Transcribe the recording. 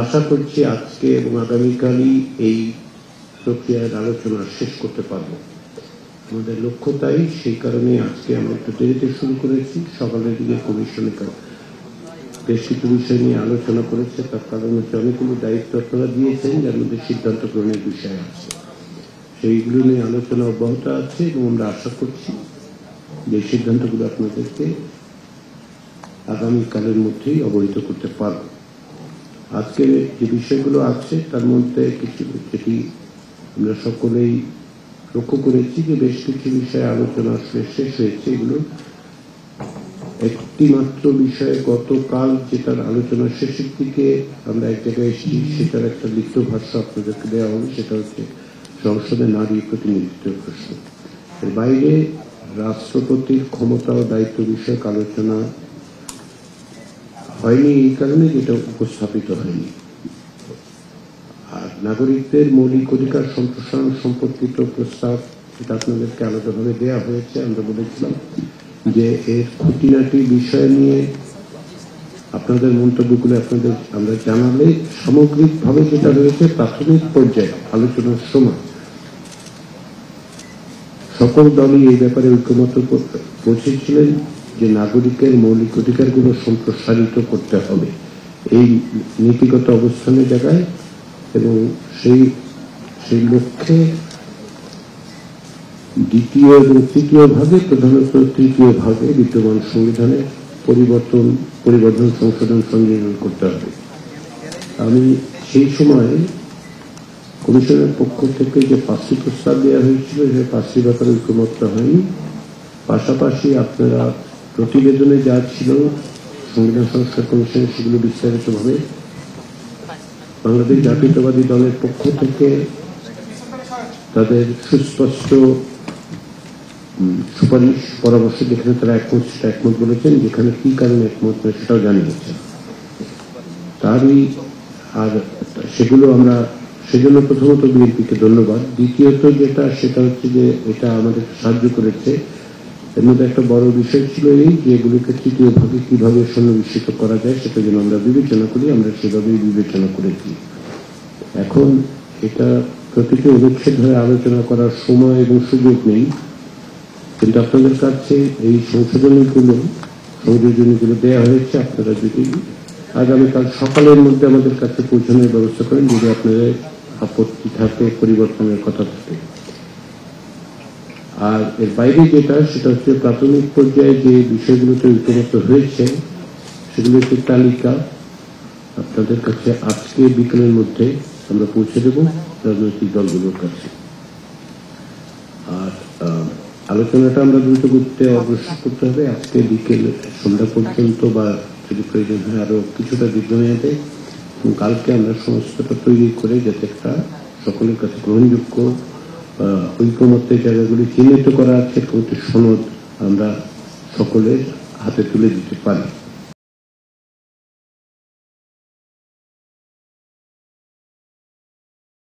আশা করছি আজকে এবং আগামীকালই এই প্রক্রিয়ার আলোচনা শেষ করতে পারব। আমাদের লক্ষ্য তাই, সেই কারণে আজকে আমরা একটু দেরিতে শুরু করেছি। সকালের দিকে কমিশনে বেশ কিছু বিষয় নিয়ে আলোচনা করেছে, তার কারণ হচ্ছে অনেকগুলো দায়িত্ব আপনারা দিয়েছেন যার মধ্যে সিদ্ধান্ত গ্রহণের বিষয় আছে, সেইগুলো নিয়ে আলোচনা অব্যাহত আছে এবং আমরা আশা করছি যে সিদ্ধান্তগুলো আপনাদেরকে আগামীকালের মধ্যেই অবহিত করতে পারব। আজকে যে বিষয়গুলো আছে তার মধ্যে কিছু যেটি আমরা সকলেই লক্ষ্য করেছি যে বেশ কিছু বিষয়ে আলোচনা আসলে শেষ হয়েছে। এগুলো একটি মাত্র বিষয়ে গতকাল যেটার আলোচনা শেষের দিকে আমরা এক জায়গায় এসেছি, সেটার একটা লিখিত ভাষ্য আপনাদেরকে দেওয়া হবে। সেটা হচ্ছে সংসদে নারী প্রতিনিধিত্বের প্রশ্ন। এর বাইরে রাষ্ট্রপতির ক্ষমতা ও দায়িত্ব বিষয়ক আলোচনা হয়নি এই কারণে যেটা উপস্থাপিত হয়নি। আর নাগরিকদের মৌলিক অধিকার সম্প্রসারণ সম্পর্কিত প্রস্তাব যেটা আপনাদেরকে আলাদাভাবে দেওয়া হয়েছে, আমরা বলেছিলাম যে এর খুঁটিনাটি বিষয় নিয়ে আপনাদের মন্তব্যগুলো আপনাদের আমরা জানালে সামগ্রিকভাবে যেটা রয়েছে প্রাথমিক পর্যায়ে আলোচনার সময় সকল দলই এই ব্যাপারে ঐকমত্য পৌঁছেছিলেন যে নাগরিকের মৌলিক অধিকারগুলো সম্প্রসারিত করতে হবে এই নীতিগত অবস্থানের জায়গায়, এবং সেই লক্ষ্যে দ্বিতীয় এবং তৃতীয় ভাগে, প্রধানত তৃতীয় ভাগে বিদ্যমান সংবিধানের পরিবর্তন সংশোধন সংযোজন করতে হবে। আমি সেই সময় কমিশনের পক্ষ থেকে যে 5টি প্রস্তাব দেওয়া হয়েছিল সে 5টি ব্যাপারে ঐকমত্য হয়নি। পাশাপাশি আপনারা প্রতিবেদনে যা ছিল সংবিধান সংস্কার কমিশন, সেগুলো বিস্তারিতভাবে বাংলাদেশ জাতীয়তাবাদী দলের পক্ষ থেকে তাদের সুস্পষ্ট সুপারিশ পরামর্শ যেখানে তারা একমত সেটা একমত বলেছেন, যেখানে কি কারণে একমত নয় সেটাও জানিয়েছেন। তারই আর সেগুলো আমরা সেজন্য প্রথমত বিএনপিকে ধন্যবাদ। দ্বিতীয়ত যেটা সেটা হচ্ছে যে এটা আমাদের সাহায্য করেছে, এর মধ্যে একটা বড় বিষয় ছিল এই যে এগুলিকে তৃতীয় ভাগে কিভাবে সন্নিবেশিত করা যায় সেটা যেন আমরা বিবেচনা করি। আমরা সেভাবেই বিবেচনা করেছি। এখন এটা প্রতিটি অনুচ্ছেদ হয়ে আলোচনা করার সময় এবং সুযোগ নেই, কিন্তু আপনাদের কাছে এই সংযোজনগুলো দেওয়া হয়েছে। আপনারা যদি আগামীকাল সকালের মধ্যে আমাদের কাছে পৌঁছানোর ব্যবস্থা করেন, যদি আপনাদের আপত্তি থাকে, পরিবর্তনের কথা থাকে। আর এর বাইরে যেটা সেটা হচ্ছে প্রাথমিক পর্যায়ে যে বিষয়গুলোতে ঐকমত্য হয়েছে সেগুলো একটি তালিকা আপনাদের কাছে আজকে বিকেলের মধ্যে আমরা পৌঁছে দেব রাজনৈতিক দলগুলোর কাছে। আর আলোচনাটা আমরা দ্রুত করতে অগ্রসর করতে হবে আজকে বিকেল সন্ধ্যা পর্যন্ত, বা যদি প্রয়োজন হয় আরো কিছুটা দীর্ঘমেয়াদে। এবং কালকে আমরা সমস্তটা তৈরি করে যাতে একটা সকলের কাছে গ্রহণযোগ্য ঐকমত্যের জায়গাগুলি চিহ্নিত করা আছে, সনদ আমরা সকলের হাতে তুলে দিতে পারি।